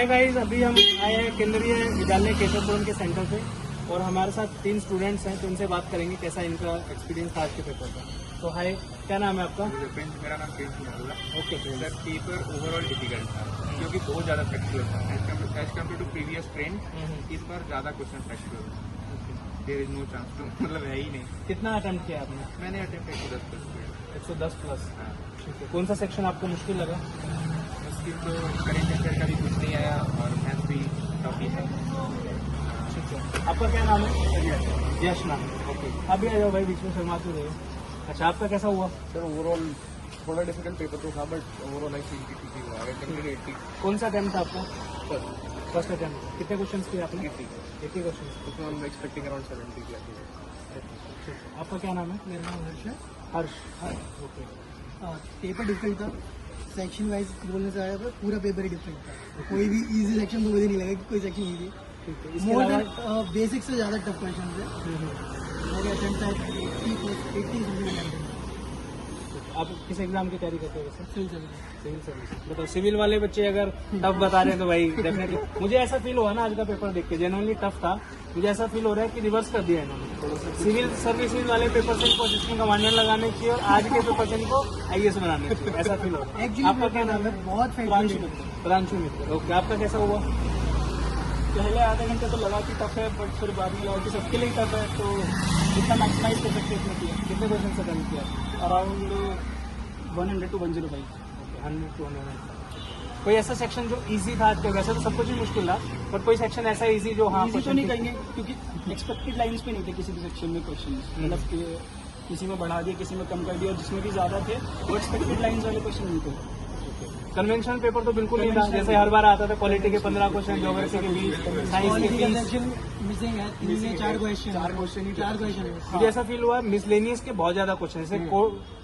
Hi guys, अभी हम आए हैं केंद्रीय विद्यालय केशवपुरम के सेंटर पे और हमारे साथ 3 स्टूडेंट्स हैं, तो उनसे बात करेंगे कैसा इनका एक्सपीरियंस था आज के पेपर का। तो हाय, क्या नाम है आपका? मेरा नाम Prince Kumar. Okay sir, paper overall difficult था क्योंकि बहुत ज़्यादा फैक्चुअल था as compare to previous trend. इस बार ज़्यादा क्वेश्चन फैक्चुअल था। There is no chance to, मतलब है ही नहीं। कितना अटेम्प्ट किया आपने? मैंने अटेम्प्ट 110+। 110 प्लस। ठीक है, कौन सा सेक्शन आपको मुश्किल लगा? मुश्किल तो करेंट अफेयर का भी कुछ नहीं आया और मैथ भी टफ ही है। ठीक है, आपका क्या नाम है? यश नाम है। ओके, अभी आ जाओ भाई, बीच में शर्मा क्यों रहे हो? अच्छा, आपका कैसा हुआ? सर, ओवरऑल थोड़ा डिफिकल्ट पेपर तो था, बट ओवरऑल आई थिंक ठीक ही हुआ। अटेम्प्टेड 80। कौन सा अटेम्प्ट था आपका? Sir, first attempt. कितने क्वेश्चन किए आपने? 80। 80 क्वेश्चन। उसमें हम एक्सपेक्टिंग अराउंड 70 किया। ठीक है, आपका क्या नाम है? मेरा नाम हर्ष है। हर्ष। ओके, पेपर डिफरेंट था, सेक्शन वाइज बोलने से आया था, पूरा पेपर ही डिफरेंट था। कोई भी इजी सेक्शन तो मुझे नहीं लगा कि कोई सेक्शन इजी है। ठीक है, इसके मोर अलावा देन बेसिक से ज़्यादा टफ क्वेश्चन थे। मेरे अटेम्प्ट है 80 समथिंग। आप किस एग्जाम की तैयारी करते हो वैसे? Civil service. Civil service. बताओ, सिविल वाले बच्चे अगर टफ बता रहे हैं तो भाई डेफिनेटली मुझे ऐसा फील हुआ ना आज का पेपर देख के, जेन्युइनली टफ था। मुझे ऐसा फील हो रहा है कि रिवर्स कर दिया इन्होंने। सिविल सर्विसेज वाले पेपर से इनको असिस्टेंट कमांडर लगाने चाहिए और आज के पेपर से इनको IAS बनाने चाहिए, ऐसा फील हो रहा है। एक्चुअली आपका क्या नाम है? बहुत प्रांशु फैक्ट्री। प्रांशु मित्र। ओके, आपका कैसा हुआ? पहले आधे घंटे तो लगा कि टफ है, बट फिर बाद में लगा कि सबके लिए टफ है, तो जितना मैक्सिमाइज कर सकते इतना किया। कितने क्वेश्चन अटेम्प्ट किया? Around 100 to 105। 100 to 100। कोई ऐसा सेक्शन जो इजी था आज के? वैसे तो सब कुछ ही मुश्किल था, पर कोई सेक्शन ऐसा इजी जो हाँ इजी तो नहीं कहेंगे क्योंकि एक्सपेक्टेड लाइंस पे नहीं थे किसी भी सेक्शन में क्वेश्चन। मतलब कि किसी में बढ़ा दिया, किसी में कम कर दिया, और जिसमें भी ज्यादा थे वो एक्सपेक्टेड लाइंस वाले क्वेश्चन नहीं थे। कन्वेंशनल पेपर तो बिल्कुल नहीं था, जैसे हर बार आता था पॉलिटी के 15 क्वेश्चन, ज्योग्राफी के 20, साइंस के 30। सेक्शन मिसिंग है, 3 में 4 क्वेश्चन। 4 क्वेश्चन है। मुझे ऐसा फील हुआ मिसलेनियस के बहुत ज्यादा क्वेश्चन, जैसे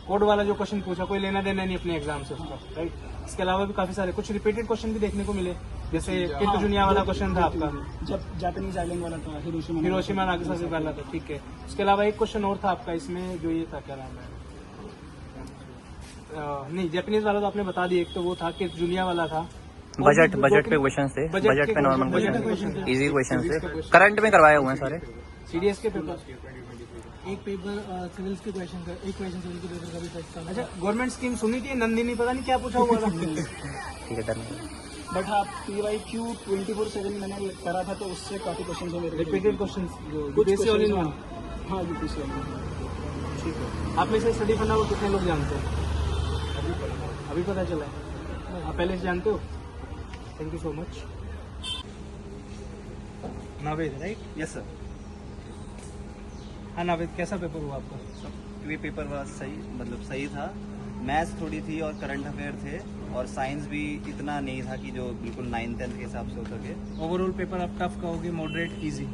कोड वाला जो क्वेश्चन पूछा कोई लेना देना नहीं अपने एग्जाम से उसका, राइट। इसके अलावा भी काफी सारे कुछ रिपीटेड क्वेश्चन भी देखने को मिले, जैसे किंतु वाला क्वेश्चन था आपका, जब जापानीज आइलैंड वाला था, हिरोशिमा नागासाकी वाला था। ठीक है, उसके अलावा एक क्वेश्चन और था आपका इसमें जो ये था, क्या नाम है, नहीं जापानीज वाला तो आपने बता दिया। एक तो वो था कि दुनिया वाला था। बजट पे क्वेश्चन थे, बजट पे नॉर्मल क्वेश्चन, इजी क्वेश्चन थे, करंट में करवाए हुए हैं सारे। CDS के पेपर, एक पेपर सिविल्स के क्वेश्चन का, एक क्वेश्चन सिविल के पेपर का भी टच था। अच्छा, गवर्नमेंट स्कीम सुनी थी नंदिनी, पता नहीं क्या पूछा हुआ था। ठीक है, धन्यवाद। बट हाँ, PYQ 24/7 मैंने करा था, तो उससे काफी क्वेश्चन है मेरे। रिपीटेड क्वेश्चन कुछ ऑल इन वन। हाँ, UPSC वाले। ठीक है, आप में से स्टडी फंडा को कितने लोग जानते हैं? अभी पता चला है, आप पहले से जानते हो? Thank you so much. Naved, right? Yes sir. हाँ नावेद, कैसा पेपर हुआ आपका? ये पेपर बड़ा सही, मतलब सही था। मैथ्स थोड़ी थी और करंट अफेयर थे, और साइंस भी इतना नहीं था कि जो बिल्कुल 9th-10th के हिसाब से हो सके। ओवरऑल पेपर आप टफ कहोगे, मॉडरेट, इजी?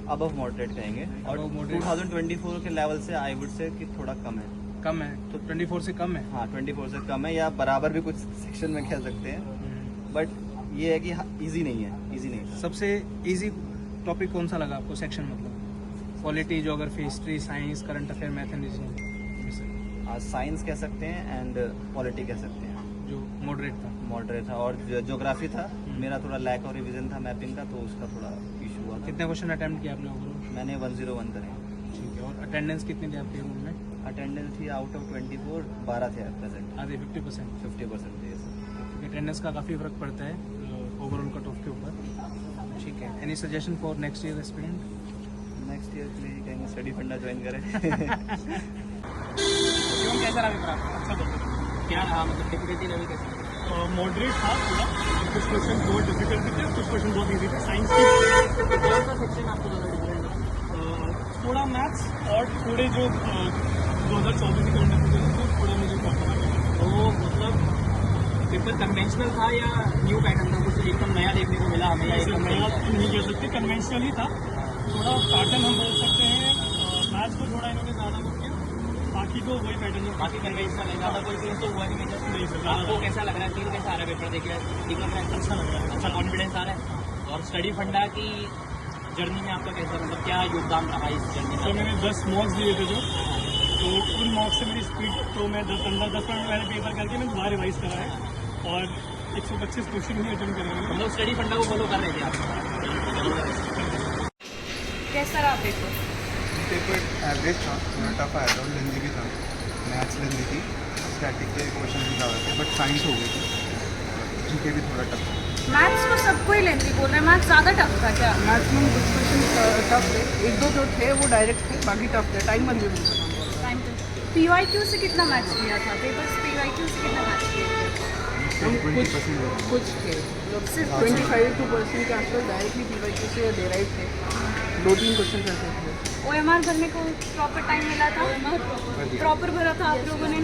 अबव मॉडरेट कहेंगे, और Above moderate। 2024 के लेवल से आई वुड से कि थोड़ा कम है। कम है तो 24 से कम है? हाँ, 24 से कम है, या बराबर भी कुछ सेक्शन में कह सकते हैं, बट ये है कि ईजी नहीं है, ईजी नहीं था। सबसे इजी टॉपिक कौन सा लगा आपको सेक्शन? मतलब polity, geography, history, science, current affair, math and reasoning? Science कह सकते हैं एंड पॉलिटी कह सकते हैं, जो मॉडरेट था। मॉडरेट था। और ज्योग्राफी था, मेरा थोड़ा लैक और रिवीजन था मैपिंग का, तो उसका थोड़ा इशू हुआ था। कितने क्वेश्चन अटेम्प्ट किया आपने ओवरऑल? मैंने 101 करे। ठीक है, और अटेंडेंस कितनी थी आपके रूम में? अटेंडेंस थी आउट ऑफ 24, 12 थे प्रेजेंट। आधे 50%। 50% थे सर। अटेंडेंस का काफ़ी फर्क पड़ता है ओवरऑल कट ऑफ के ऊपर। ठीक है, any suggestion for next year aspirant? Next year के लिए कहेंगे स्टडी फंडा ज्वाइन करें। कैसा रहा पेपर आपका? अच्छा पेपर क्या रहा, मतलब डिफिकल्टी लेवल कैसा? मॉडरेट था पूरा। कुछ क्वेश्चन बहुत डिफिकल्ट थे, कुछ क्वेश्चन बहुत इजी थे। साइंस की कौन सा सेक्शन आपको ज़्यादा डिफिकल्ट? थोड़ा मैथ्स और थोड़े जो 2024 के करंट अफेयर थे, थोड़ा मुझे प्रॉब्लम आया। तो मतलब पेपर कन्वेंशनल था या न्यू पैटर्न था, कुछ एकदम नया देखने को मिला हमें? या ऐसे एकदम नया नहीं कह सकते, कन्वेंशनल ही था। थोड़ा पैटर्न हम बोल सकते हैं, मैथ्स को थोड़ा इन्होंने ज़्यादा कुछ किया, बाकी तो वही पैटर्न है। बाकी कन्वेंशनल है, ज़्यादा कोई चेंज तो हुआ नहीं है? नहीं सर, आपको कैसा लग रहा है? फील कैसा आ रहा है पेपर देख के? ठीक लग रहा है? अच्छा लग रहा है। अच्छा कॉन्फिडेंस आ रहा है? और स्टडी फंडा की जर्नी में आपका कैसा, मतलब क्या योगदान रहा इस जर्नी तो में? मैंने 10 मॉक्स दिए थे जो, तो उन मॉक्स से मेरी स्पीड तो मैं 10-15 मिनट मैंने पेपर करके मैं दोबारा रिवाइज करा है, और 125 क्वेश्चन ही अटेंड करेंगे। हम लोग स्टडी फंडा को फॉलो कर रहे थे आप। कैसा रहा पेपर? पेपर एवरेज था, थोड़ा टफ आया था और लेंदी भी था। मैथ्स लेंदी थी, स्टैटिक के क्वेश्चन भी ज़्यादा थे, बट साइंस हो गई थी। जीके भी थोड़ा टफ था। मैथ्स को सबको ही लेंदी बोल रहे हैं, मैथ्स ज़्यादा टफ था क्या? मैथ्स में कुछ क्वेश्चन टफ थे, एक दो जो थे वो डायरेक्ट थे, बाकी टफ थे। टाइम मत भी टाइम पे PYQ से कितना मैथ्स किया था? पेपर्स PYQ से कितना मैथ्स किया? कुछ थे, सिर्फ 25% के आसपास डायरेक्टली PYQ से डेराइव थे। 2-3 क्वेश्चन ऐसे थे। OMR भरने को प्रॉपर टाइम मिला था? प्रॉपर भरा था आप लोगों ने?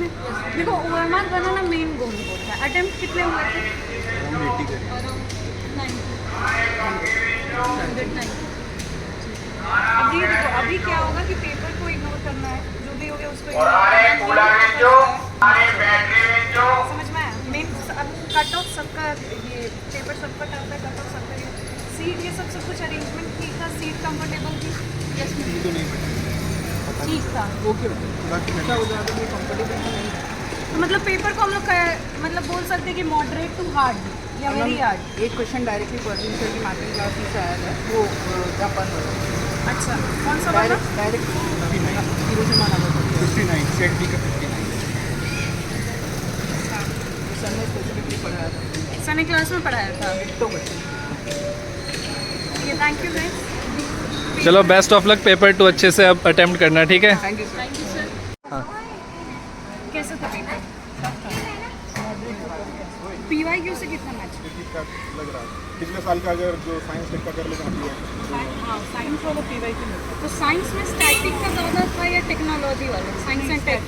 देखो OMR बनाना मेन गोल होता है। अटेम्प्ट कितने हुए थे? अभी देखो, अभी क्या होगा कि पेपर को इग्नोर करना है, जो भी हो गया उसको इग्नोर करना है। समझ में आया? मेन कट ऑफ सबका, ये पेपर सबका टफ है, कट ऑफ सबका ये सीट, ये सब कुछ अरेंजमेंट ठीक था? सीट कंफर्टेबल थी? यस ठीक था। ओके, अच्छा हो जाता है, कंफर्टेबल नहीं। तो मतलब पेपर को हम लोग मतलब बोल सकते हैं कि मॉडरेट टू हार्ड या वेरी हार्ड। एक क्वेश्चन डायरेक्टली परवीन सर की मैथिंग क्लास से आया है, वो जापान वाला। अच्छा, कौन सा वाला? Direct Hiroshima Nagasaki 59 set B का 59। सर ने स्पेसिफिकली पढ़ाया था, सर ने क्लास में पढ़ाया था। तो क्वेश्चन। Thank you guys. चलो बेस्ट ऑफ लक, पेपर 2 अच्छे से अब अटेम्प्ट करना, ठीक है? Thank you sir. Thank you sir. हाँ। कैसा था पेपर? PYQ से कितना मैच? लग रहा है पिछले साल का अगर जो साइंस का कर लेगा हाँ, साइंस वाला PYQ में। तो साइंस में स्टैटिक का ज़्यादा था या टेक्नोलॉजी वाला? साइंस एंड टेक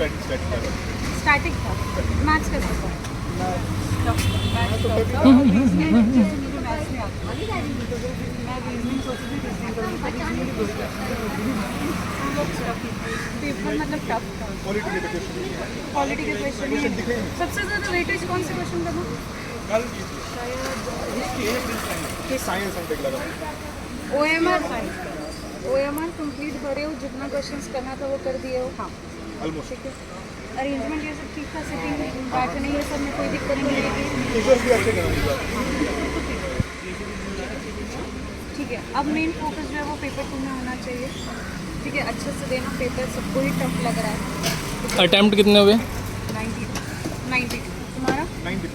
स्टैटिक था। मैथ्स कैसा था? पेपर मतलब टफ था। क्वालिटी के क्वेश्चन। सबसे ज़्यादा वेटेज कौन से क्वेश्चन का था? OMR कंप्लीट भरे हो, जितना क्वेश्चंस करना था वो कर दिए हो? हाँ, ठीक है। अरेंजमेंट ये सब ठीक था? सिटिंग बैठने ये सब में कोई दिक्कत नहीं रहेगी? ठीक है। अब मेन फोकस जो है वो पेपर 2 में होना चाहिए, ठीक है? अच्छे से देना पेपर, सबको ही टफ लग रहा है। अटेम्प्ट कितने हुए? 92। तुम्हारा? 90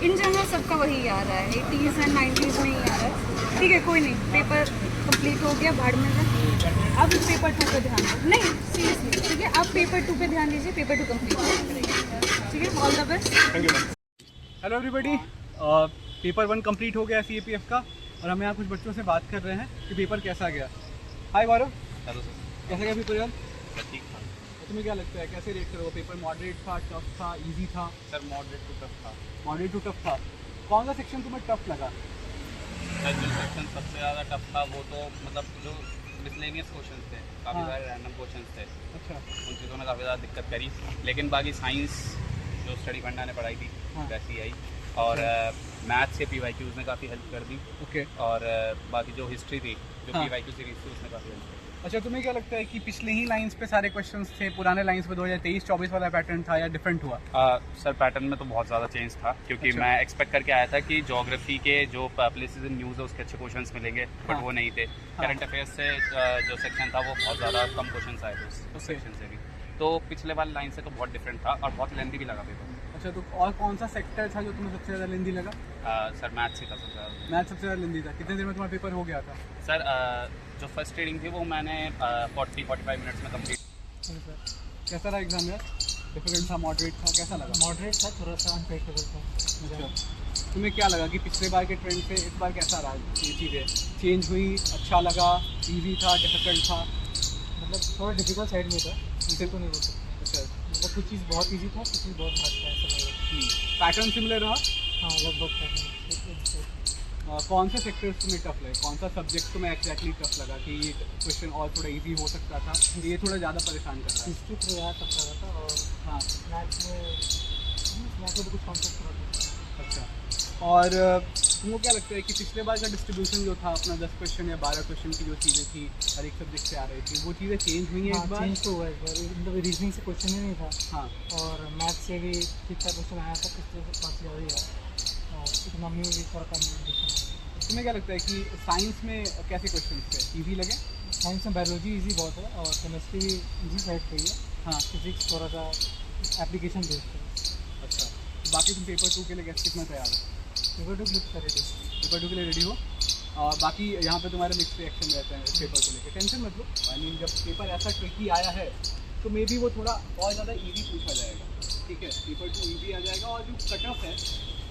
इन जनरल सबका वही आ रहा है, 80s एंड 90s में ही आ रहा है। ठीक है, कोई नहीं, पेपर कंप्लीट हो गया, भाड़ में है। अब पेपर 2 पे ध्यान दो। नहीं, सीरियसली, ठीक है? अब पेपर 2 पे ध्यान दीजिए, पेपर 2 कंप्लीट करेंगे, ठीक है? All the best. Hello everybody, paper 1 complete हो गया CAPF का, और हम यहाँ कुछ बच्चों से बात कर रहे हैं कि पेपर कैसा गया। हाय गौरव। Hello sir. कैसा गया पेपर यार? ठीक था तुम्हें क्या लगता है, कैसे रेट करोगे? पेपर मॉडरेट था, टफ था, इजी था? सर, मॉडरेट टू टफ था। मॉडरेट टू टफ था। कौन सा सेक्शन तुम्हें टफ लगा? सर, जो सेक्शन सबसे ज़्यादा टफ था वो तो मतलब जो मिसलेनियस क्वेश्चन थे, काफ़ी सारे रैंडम क्वेश्चन थे। अच्छा। उन चीज़ों ने काफ़ी ज़्यादा दिक्कत करी, लेकिन बाकी साइंस जो स्टडी फंडा ने पढ़ाई थी वैसी आई, और मैथ्स के PYQs ने काफ़ी हेल्प कर दी। ओके। और बाकी जो हिस्ट्री थी, जो PYQ सीरीज थी, उसने काफ़ी हेल्प की। अच्छा, तुम्हें क्या लगता है कि पिछले ही लाइंस पे सारे क्वेश्चंस थे, पुराने लाइंस पे 2023-24 वाला पैटर्न था या डिफरेंट हुआ? सर, पैटर्न में तो बहुत ज़्यादा चेंज था, क्योंकि अच्छा। मैं एक्सपेक्ट करके आया था कि ज्योग्राफी के जो प्लेसेस इन न्यूज़ है उसके अच्छे क्वेश्चंस मिलेंगे, बट वो नहीं थे। करंट अफेयर्स से जो सेक्शन था वो बहुत ज़्यादा कम क्वेश्चंस आए थे उस सेक्शन से भी, तो पिछले वाले लाइन से तो बहुत डिफरेंट था और बहुत लेंथी भी लगा पेपर। अच्छा, तो और कौन सा सेक्टर था जो तुम्हें सबसे ज़्यादा लेंदी लगा? सर, मैथ्स ही था सबसे ज़्यादा। मैथ सबसे ज़्यादा लेंदी था। कितने देर में तुम्हारा पेपर हो गया था? सर, जो फर्स्ट रीडिंग थी वो मैंने 40-45 मिनट्स में कंप्लीट। कैसा रहा एग्जाम यार? डिफिकल्ट था, मॉडरेट था, कैसा लगा? मॉडरेट था, थोड़ा सा अनप्रेडिक्टेबल था। अच्छा, तुम्हें क्या लगा कि पिछले बार के ट्रेंड से इस बार कैसा रहा? ये चीज़ें चेंज हुई, अच्छा लगा, इजी था, डिफिकल्ट था? मतलब थोड़ा डिफिकल्ट साइड में था, इसे तो नहीं बोल सकते। अच्छा, मतलब कुछ चीज़ बहुत इजी था, कुछ चीज़ बहुत हार्ड था, ऐसा लग रहा पैटर्न सिमिलर रहा? हाँ, लगभग था। कौन से सेक्टर्स तुम्हें टफ लगे? कौन सा सब्जेक्ट तुम्हें एक्जैक्टली टफ लगा कि ये क्वेश्चन और थोड़ा इजी हो सकता था, ये थोड़ा ज़्यादा परेशान कर रहा है? हिस्ट्री थोड़ा ज़्यादा टफ लगा था, और हाँ। मैथ्स में तो कुछ कॉन्सेप्ट थोड़ा था। अच्छा, और तुमको क्या लगता है कि पिछले बार का डिस्ट्रीब्यूशन जो था अपना 10 क्वेश्चन या 12 क्वेश्चन की जो चीज़ें थी हर एक सब्जेक्ट से आ रही थी वो चीज़ें चेंज हुई हैं इस बार? चेंज तो हुआ है इस बार, मतलब रीजनिंग से क्वेश्चन ही नहीं था। हाँ, और मैथ से भी ठीक ठाक क्वेश्चन आया था, पिछले से 5 ज़्यादा ही है। और इकोनॉमी में भी थोड़ा कम डिफरेंस है। तुम्हें क्या लगता है कि साइंस में कैसे क्वेश्चन थे, ईजी लगे? साइंस में बायोलॉजी इजी बहुत है और केमिस्ट्री भी इजी साइड पे ही है। हाँ, फिजिक्स थोड़ा सा एप्लीकेशन बेस्ड है। अच्छा, बाकी तुम पेपर 2 के लिए कितना तैयार हो? पेपर 2 क्लिक करे थे, पेपर 2 के लिए रेडी हो? बाकी यहाँ पे तुम्हारे मिक्स रिएक्शन रहते हैं पेपर को लेकर, टेंशन मत लो। आई मीन जब पेपर ऐसा ट्रिकी आया है तो मे बी वो थोड़ा और ज़्यादा इजी पूछा जाएगा, ठीक है? पेपर 2 इजी आ जाएगा और जो कट ऑफ है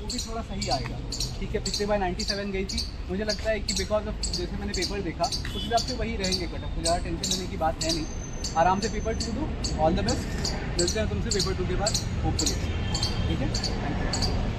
वो भी थोड़ा सही आएगा, ठीक है? पिछले बार 97 गई थी, मुझे लगता है कि बिकॉज ऑफ जैसे मैंने पेपर देखा उस हिसाब से वही रहेंगे कट ऑफ, तो ज़्यादा टेंशन लेने की बात है नहीं। आराम से पेपर 2 दो, ऑल द बेस्ट। मिलते हैं तुमसे पेपर 2 के बाद होपफुली, ठीक है? Thank you.